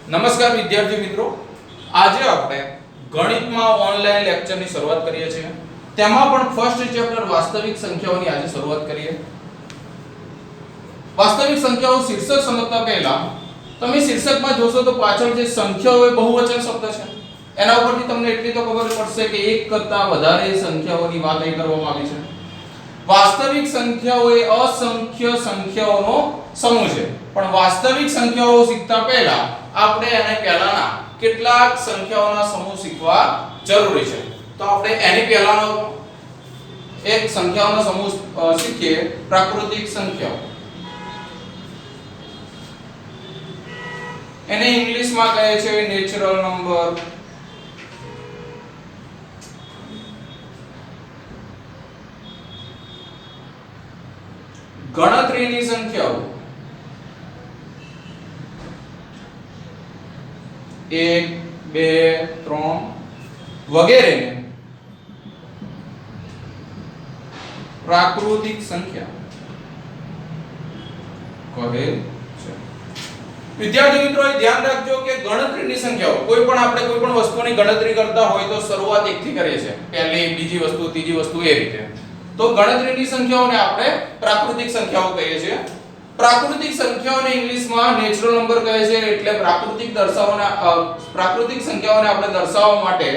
નમસ્કાર વિદ્યાર્થી મિત્રો, આજે આપણે ગણિતમાં ઓનલાઈન લેક્ચરની શરૂઆત કરીએ છીએ. તેમાં પણ ફર્સ્ટ ચેપ્ટર વાસ્તવિક સંખ્યાઓની આજે શરૂઆત કરીએ. વાસ્તવિક સંખ્યાઓ શીર્ષક સમજતા પહેલા તમે શીર્ષકમાં જોશો તો પાછળ જે સંખ્યાઓ એ બહુવચન શબ્દ છે. એના ઉપરથી તમને એટલી તો ખબર પડશે કે એક કરતાં વધારે સંખ્યાઓની વાત અહીં કરવામાં આવી છે. વાસ્તવિક સંખ્યાઓ એ અસંખ્ય સંખ્યાઓનો સમૂહ છે. પણ વાસ્તવિક સંખ્યાઓ શીખતા પહેલા આપણે એને પહેલાના કેટલાક સંખ્યાઓના સમૂહ શીખવા જરૂરી છે. તો આપણે એની પહેલાનો એક સંખ્યાઓનો સમૂહ શીખીએ, પ્રાકૃતિક સંખ્યાઓ. એને ઇંગ્લિશમાં કહે છે નેચરલ નંબર. ગણતરીની સંખ્યાઓ 1 2 3 વગેરેને પ્રાકૃતિક સંખ્યા કહે છે. વિદ્યાર્થી મિત્રો, એ ધ્યાન રાખજો કે ગણતરીની સંખ્યાઓ, કોઈ પણ આપણે કોઈ પણ વસ્તુની ગણતરી કરતા હોય તો શરૂઆત 1 થી કરીએ છીએ. પહેલી, બીજી વસ્તુ, ત્રીજી વસ્તુ, એ રીતે. તો ગણતરીની સંખ્યાઓને આપણે પ્રાકૃતિક સંખ્યાઓ કહીએ છીએ. પ્રાકૃતિક સંખ્યાઓને ઇંગ્લિશમાં નેચરલ નંબર કહે છે. એટલે પ્રાકૃતિક સંખ્યાઓને આપણે દર્શાવવા માટે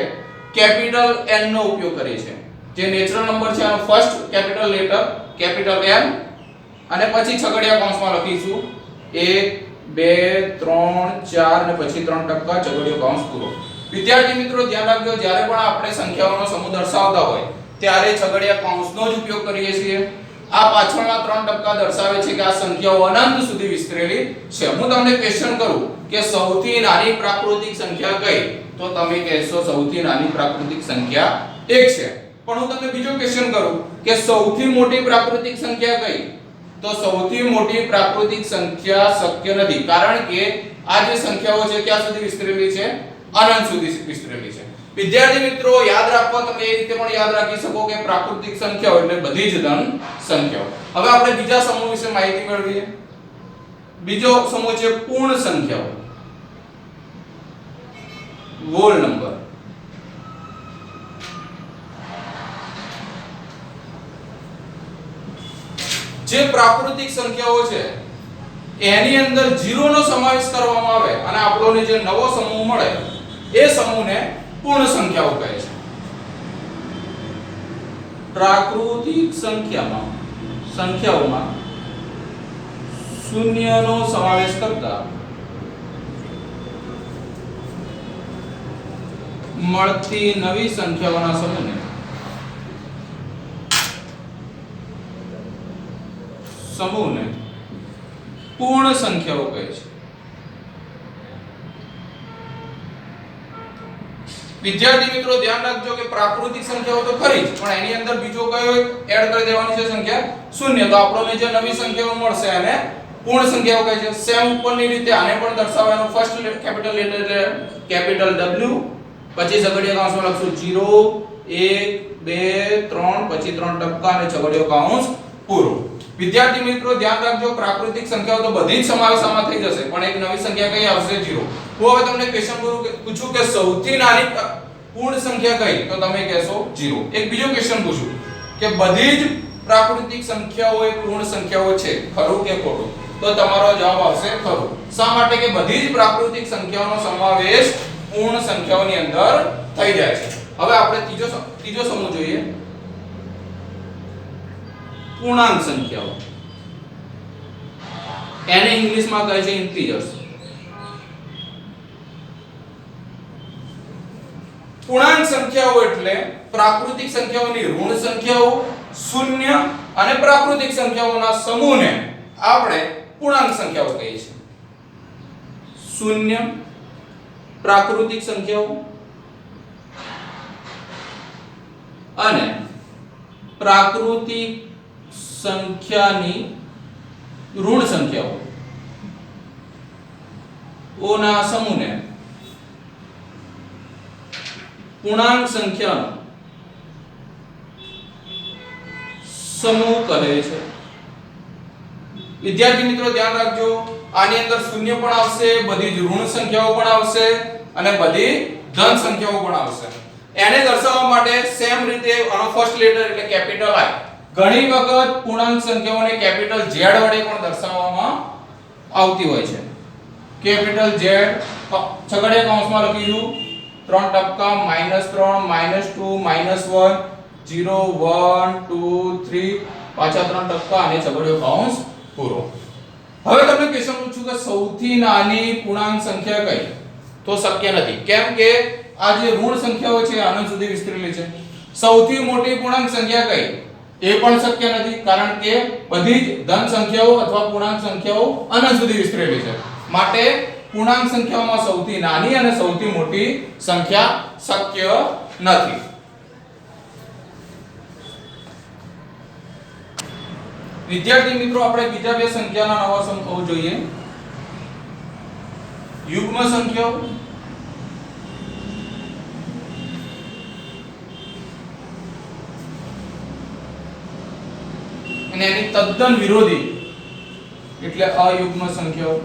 કેપિટલ N નો ઉપયોગ કરીએ છીએ. જે નેચરલ નંબર છે એનો first capital letter capital N, અને પછી છગડીયા કૌંસમાં લખીશું 1 2 3 4 અને પછી 3% છગડીયો કૌંસ પૂરો. વિદ્યાર્થી મિત્રો, ધ્યાન રાખજો, જ્યારે પણ આપણે સંખ્યાઓનો સમૂહ દર્શાવતા હોય ત્યારે છગડીયા કૌંસનો જ ઉપયોગ કરીએ છીએ. આ પાછળના 3% દર્શાવે છે કે આ સંખ્યાઓ અનંત સુધી વિસ્તરેલી છે. હું તમને ક્વેશ્ચન કરું કે સૌથી નાની પ્રાકૃતિક સંખ્યા કઈ, તો તમે કહેશો સૌથી નાની પ્રાકૃતિક સંખ્યા 1 છે. પણ હું તમને બીજો ક્વેશ્ચન કરું કે સૌથી મોટી પ્રાકૃતિક સંખ્યા કઈ, તો સૌથી મોટી પ્રાકૃતિક સંખ્યા શક્ય નથી, કારણ કે આ જે સંખ્યાઓ છે ક્યાં સુધી વિસ્તરેલી છે? અનંત સુધી વિસ્તરેલી છે. વિદ્યાર્થી મિત્રો, યાદ રાખવા તમે એ રીતે પણ યાદ રાખી શકો કે પ્રાકૃતિક સંખ્યાઓ એટલે બધી જ ધન સંખ્યાઓ. હવે આપણે બીજા સમૂહ વિશે માહિતી મેળવીએ. બીજો સમૂહ છે પૂર્ણ સંખ્યાઓ, હોલ નંબર. જે પ્રાકૃતિક સંખ્યાઓ છે એની અંદર 0 નો સમાવેશ કરવામાં આવે અને આપણને જે નવો સમૂહ મળે એ સમૂહને પૂર્ણ સંખ્યાઓ કહે છે. પ્રાકૃતિક સંખ્યાઓમાં શૂન્યનો સમાવેશ કરતા મળતી નવી સંખ્યાઓના સમૂહને પૂર્ણ સંખ્યાઓ કહે છે. વિદ્યાર્થી મિત્રો, ધ્યાન રાખજો કે પ્રાકૃતિક સંખ્યાઓ તો ખરી જ, પણ એની અંદર બીજો કયો એડ કરી દેવાની છે સંખ્યા? શૂન્ય. તો આપણને જે નવી સંખ્યાઓ મળશે એને પૂર્ણ સંખ્યાઓ કહે છે. સેમ ઉપરની રીતે આને પણ દર્શાવવાનો ફર્સ્ટ કેપિટલ લેટર એટલે કેપિટલ W, પછી છગડીયા કૌંસમાં લખશું 0 1 2 3, પછી 3% અને છગડીયો કૌંસ પૂરો. વિદ્યાર્થી મિત્રો, ધ્યાન રાખજો, પ્રાકૃતિક સંખ્યાઓ તો બધી જ સમાવેશમાં થઈ જશે, પણ એક નવી સંખ્યા કઈ આવશે? 0. હું હવે તમને ક્વેશ્ચન પૂછું કે સૌથી નાની પૂર્ણ સંખ્યા કઈ, તો તમે કહેશો 0. એક બીજો ક્વેશ્ચન પૂછું કે બધી જ પ્રાકૃતિક સંખ્યાઓ એ પૂર્ણ સંખ્યાઓ છે, ખરું કે ખોટું? તો તમારો જવાબ આવશે ખરું. શા માટે? કે બધી જ પ્રાકૃતિક સંખ્યાઓનો સમાવેશ પૂર્ણ સંખ્યાઓની અંદર થઈ જાય છે. હવે આપણે ત્રીજો સમૂહ જોઈએ, પૂર્ણાંક સંખ્યાઓ. એને ઇંગ્લિશમાં કહે છે ઇન્ટીજર્સ. પૂર્ણાંક સંખ્યાઓ એટલે પ્રાકૃતિક સંખ્યાઓની ઋણ સંખ્યાઓ, શૂન્ય અને પ્રાકૃતિક સંખ્યાઓના સમૂહને આપણે પૂર્ણાંક સંખ્યાઓ કહીએ છીએ. શૂન્ય પ્રાકૃતિક સંખ્યાઓ અને પ્રાકૃતિક સંખ્યાની ઋણ સંખ્યાઓ ઓના સમૂહને પૂર્ણાંક સંખ્યાનો સમૂહ કહે છે. વિદ્યાર્થી મિત્રો ધ્યાન રાખજો, આની અંદર શૂન્ય પણ આવશે, બધી જ ઋણ સંખ્યાઓ પણ આવશે અને બધી ધન સંખ્યાઓ પણ આવશે. એને દર્શાવવા માટે સેમ રીતે આનો ફર્સ્ટ લેટર એટલે કેપિટલ I. ઘણી વખત પૂર્ણાંક સંખ્યાઓને કેપિટલ Z વડે પણ દર્શાવવામાં આવતી હોય છે. કેપિટલ Z છગડીયા કૌંસમાં લખીશું 3 ટપકા -3 -2 -1 0 1 2 3 પાછા 3 ટપકા અને છગડીયો કૌંસ પૂરો. હવે તમને ક્વેશ્ચન પૂછું કે સૌથી નાની પૂર્ણાંક સંખ્યા કઈ? તો શક્ય નથી, કેમ કે આ જે ઋણ સંખ્યાઓ છે અનંત સુધી વિસ્તરેલી છે. સૌથી મોટી પૂર્ણાંક સંખ્યા કઈ? એ પણ શક્ય નથી, કારણ કે બધી જ ધન સંખ્યાઓ અથવા પૂર્ણાંક સંખ્યાઓ અનંત સુધી વિસ્તરેલી છે. માટે પૂર્ણાંક સંખ્યાઓમાં સૌથી નાની અને સૌથી મોટી સંખ્યા શક્ય નથી. વિદ્યાર્થી મિત્રો, આપણે બીજા બે સંખ્યાના નવા સમૂહ જોઈએ. યુગ્મ સંખ્યાઓ અને એની તદ્દન વિરોધી એટલે અયુગ્મ સંખ્યાઓ.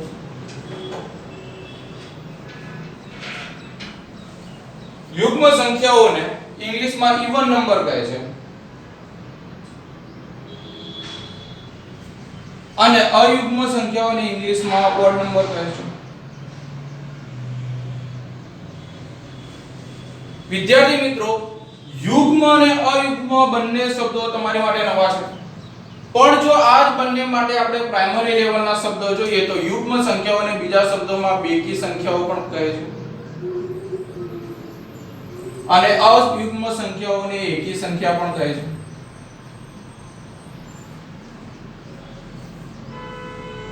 યુગ્મ સંખ્યાઓને ઇંગ્લિશમાં ઇવન નંબર કહે છે અને અયુગ્મ સંખ્યાઓને ઇંગ્લિશમાં ઓડ નંબર કહે છે. વિદ્યાર્થી મિત્રો, યુગ્મ અને અયુગ્મ બંને શબ્દો તમારી માટે નવા છે, પણ જો આ જ બંને માટે આપણે પ્રાઇમરી લેવલના શબ્દો જોઈએ તો યુગ્મ સંખ્યાઓને બીજા શબ્દોમાં બેકી સંખ્યાઓ પણ કહે છે અને અયુગ્મ સંખ્યાઓને એકી સંખ્યા પણ કહે છે.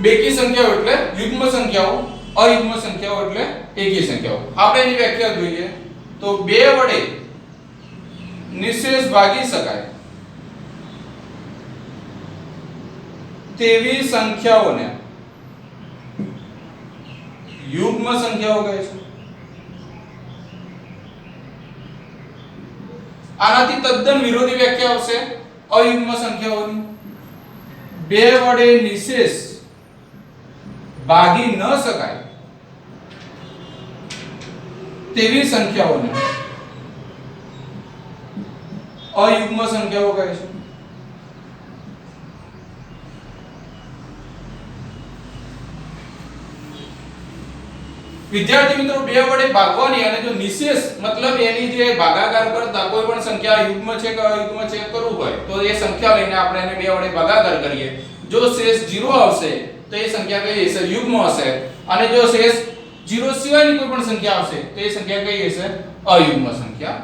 બેકી સંખ્યાઓ એટલે યુગ્મ સંખ્યાઓ, અયુગ્મ સંખ્યાઓ એટલે એકી સંખ્યાઓ. આપણે એની વ્યાખ્યા જોઈએ તો બે વડે નિશેષ ભાગી શકાય તેવી સંખ્યાઓને યુગ્મ સંખ્યાઓ કહે છે. આનાથી તદ્દન વિરોધી વ્યાખ્યા આવશે અયુગ્મ સંખ્યાઓની. બે વડે નિશેષ ભાગી ન શકાય તેવી સંખ્યાઓને અયુગ્મ સંખ્યાઓ કહે છે. વિદ્યાર્થી મિત્રો, બે વડે ભાગવાની અને જો નિશેષ મતલબ એની જે ભાગાકાર કરતા કોઈ પણ સંખ્યા યુગ્મ છે કે અયુગ્મ છે કરવું હોય તો એ સંખ્યા લઈને આપણે એને બે વડે ભાગાકાર કરીએ. જો શેષ 0 આવશે તો એ સંખ્યા કઈ હશે? યુગ્મ હશે. અને જો શેષ 0 સિવાયની કોઈ પણ સંખ્યા આવશે તો એ સંખ્યા કઈ હશે? અયુગ્મ સંખ્યા.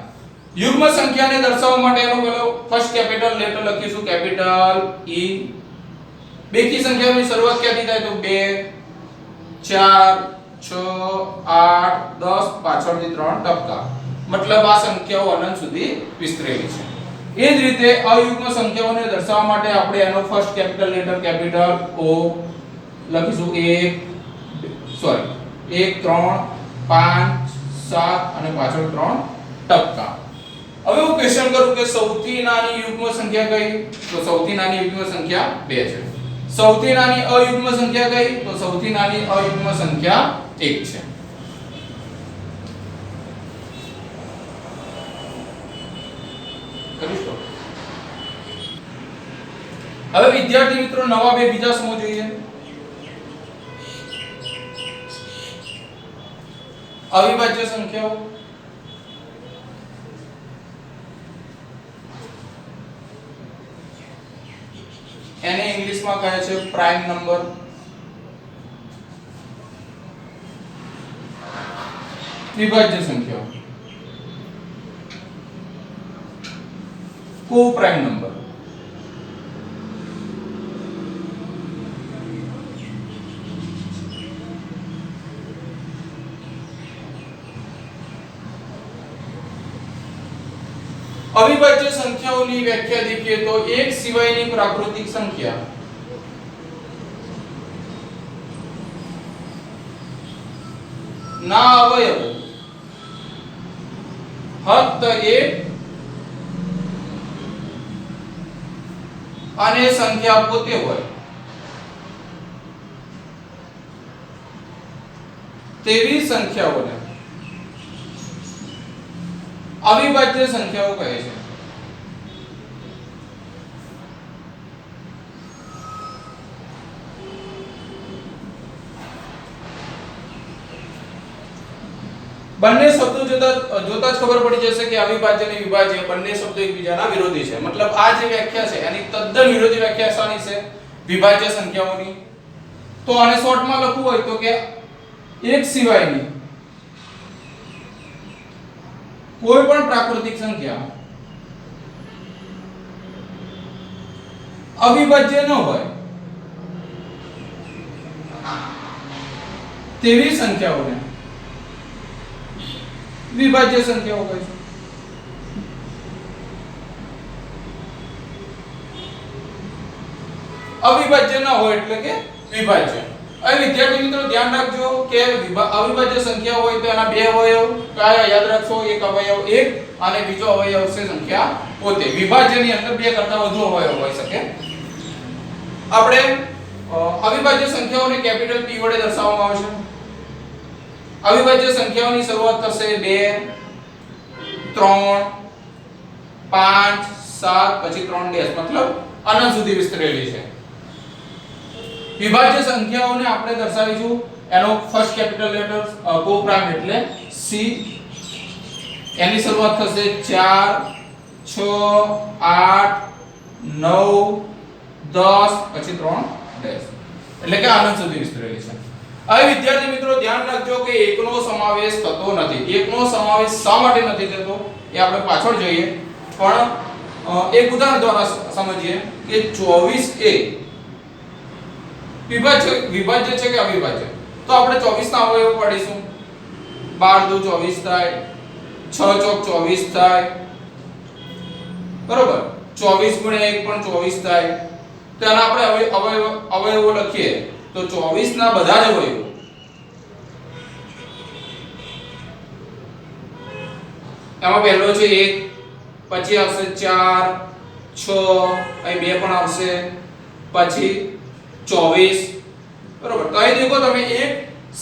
યુગ્મ સંખ્યાને દર્શાવવા માટે એનો પેલો ફર્સ્ટ કેપિટલ લેટર લખીશું કેપિટલ E. બેકી સંખ્યાઓની શરૂઆત ક્યાંથી થાય? તો 2 4 6 8 10 પાછળથી 3 ટપકા. મતલબ આ સંખ્યાઓ અનંત સુધી વિસ્તરેલી છે. એ જ રીતે અયુગ્મ સંખ્યાઓને દર્શાવવા માટે આપણે એનો first capital letter capital O લખીશું. 1 3 5 7 અને પાછળ 3 ટપકા. હવે હું ક્વેશ્ચન કરું કે સૌથી નાની યુગ્મ સંખ્યા કઈ? તો સૌથી નાની યુગ્મ સંખ્યા 2 છે. સૌથી નાની અયુગ્મ સંખ્યા કઈ? તો સૌથી નાની અયુગ્મ સંખ્યા 1 છે. કરી દો. હવે વિદ્યાર્થી મિત્રો, નવા બે બીજા સમૂહ જોઈએ. અવિભાજ્ય સંખ્યાઓ. એને ઇંગ્લિશમાં કહે છે પ્રાઇમ નંબર. વિભાજ્ય સંખ્યાઓ કો પ્રાઇમ નંબર. અવિભાજ્ય સંખ્યાઓની વ્યાખ્યા દેખીએ તો એક સિવાયની પ્રાકૃતિક સંખ્યા ના અવયવો ફક્ત એક અને સંખ્યા પોતે હોય તેવી સંખ્યાઓને અવિભાજ્ય સંખ્યાઓ કહે છે. બંને શબ્દો જોતા જ ખબર પડી જશે કે અવિભાજ્ય અને વિભાજ્ય બંને શબ્દો એકબીજાના વિરોધી છે. મતલબ આ જે વ્યાખ્યા છે એની તદ્દન વિરોધી વ્યાખ્યા શાની છે? વિભાજ્ય સંખ્યાઓની. તો આને શોર્ટમાં લખવું હોય તો કે એક સિવાયની કોઈ પણ પ્રાકૃતિક સંખ્યા અવિભાજ્ય ન હોય તેવી સંખ્યાઓને વિભાજ્ય સંખ્યાઓ કહે છે. અવિભાજ્ય ન હોય એટલે કે વિભાજ્ય. હવે વિદ્યાર્થી મિત્રો ધ્યાન રાખજો કે અવિભાજ્ય સંખ્યા હોય તો એના બે અવયવ કયા યાદ રાખશો? એક અવયવ એક અને બીજો અવયવ છે સંખ્યા પોતે. વિભાજ્યની અંદર બે કરતા વધુ અવયવ હોઈ શકે. આપણે અવિભાજ્ય સંખ્યાઓને કેપિટલ P વડે દર્શાવવામાં આવશે. અવિભાજ્ય સંખ્યાઓની શરૂઆત થશે 2 3 5 7 પછી 3 ડેશ મતલબ અનંત સુધી વિસ્તરેલી છે. વિભાજ્ય સંખ્યાઓને આપણે દર્શાવીશું એનો ફર્સ્ટ કેપિટલ લેટર કો પ્રાઇમ એટલે C. એની શરૂઆત થશે 4 6 8 9 10 પછી 3 ડેશ એટલે કે અનંત સુધી વિસ્તરેલી છે. હવે વિદ્યાર્થી મિત્રો ધ્યાન રાખજો કે એકનો સમાવેશ થતો નથી. એકનો સમાવેશ શા માટે નથી થતો એ આપણે પાછળ જોઈએ, પણ એક ઉદાહરણ દ્વારા સમજીએ કે 24 એ વિભાજ્ય છે કે અવિભાજ્ય? તો આપણે 24 ના અવયવ પાડીશું. 12 દુ 24 થાય, 6 ચોક 24 થાય, બરોબર. 24 ગુણ્યા 1 પણ 24 થાય. તો એના આપણે અવયવો લખીએ તો 24 ના બધા જ અવયવો એમાં પહેલો છે 1, પછી આવશે 4 6 અહીં 2 પણ આવશે, પછી 24, બરોબર. તો અહીં દેખો તમે એક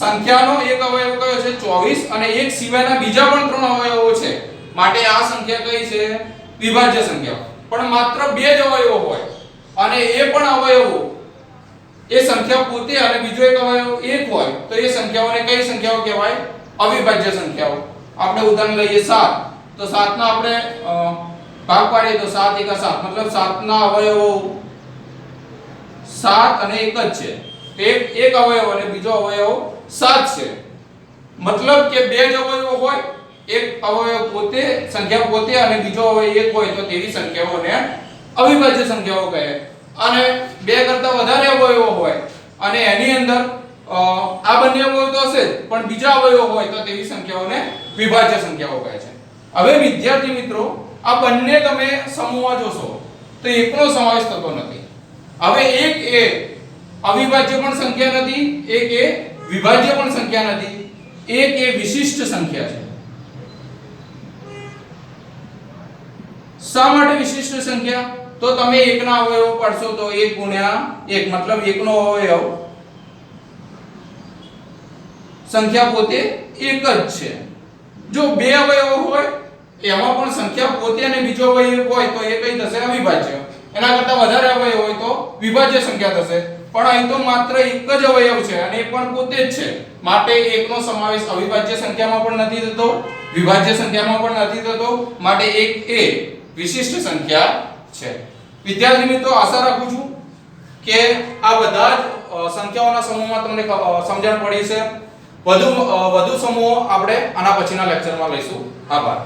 સંખ્યાનો એક અવયવ કયો છે 24 અને એક સિવાયના બીજા પણ 3 અવયવો છે, માટે આ સંખ્યા કઈ છે? વિભાજ્ય સંખ્યા. પણ માત્ર 2 જ અવયવો હોય અને એ પણ અવયવો એ સંખ્યા પોતે અને બીજો એક અવયવ 1 હોય તો એ સંખ્યાઓને કઈ સંખ્યાઓ કહેવાય? અવિભાજ્ય સંખ્યાઓ. આપણે ઉદાહરણ લઈએ 7. તો 7 ના આપણે ભાગ પાડીએ તો 7 * 7 મતલબ 7 ના અવયવો 7 અને 1 જ છે. એક અવયવ અને બીજો અવયવ 7 છે. મતલબ કે 2 જ અવયવો હોય, એક અવયવ પોતે સંખ્યા પોતે અને બીજો અવયવ 1 હોય તો તેવી સંખ્યાઓને અવિભાજ્ય સંખ્યાઓ કહે. અને 2 કરતા વધારે અવયવો હોય અને એની અંદર આ બંને અવયવ તો હશે જ પણ બીજા અવયવો હોય તો તેવી સંખ્યાઓને વિભાજ્ય સંખ્યાઓ કહે છે. હવે વિદ્યાર્થી મિત્રો આ બંને તમે સમૂહમાં જોશો તો એકનો સમાવેશ થતો નથી. હવે એક એ અવિભાજ્ય પણ સંખ્યા નથી, એક એ વિભાજ્ય પણ સંખ્યા નથી, એક એ વિશિષ્ટ સંખ્યા છે. શા માટે વિશિષ્ટ સંખ્યા? તો તમે એકના અવયવો પાડશો તો 1 ગુણ્યા 1 મતલબ એકનો અવયવ સંખ્યા પોતે એક જ છે. જો 2 અવયવો હોય એમાં પણ સંખ્યા પોતે અને બીજો અવયવ હોય તો એ કઈ થશે? અવિભાજ્ય. એના કરતા વધારે અવયવ હોય તો વિભાજ્ય સંખ્યા થશે. પણ અહીં તો માત્ર એક જ અવયવ છે અને એ પણ પોતે જ છે, માટે એકનો સમાવેશ અવિભાજ્ય સંખ્યામાં પણ નથી થતો, વિભાજ્ય સંખ્યામાં પણ નથી થતો, માટે એક એ વિશિષ્ટ સંખ્યા છે. વિદ્યાર્થી મિત્રો આશા રાખું છું કે આ બધા જ સંખ્યાઓના સમૂહમાં તમને સમજણ પડી છે. વધુ સમૂહો આપણે આના પછીના લેક્ચરમાં લઈશું. આભાર.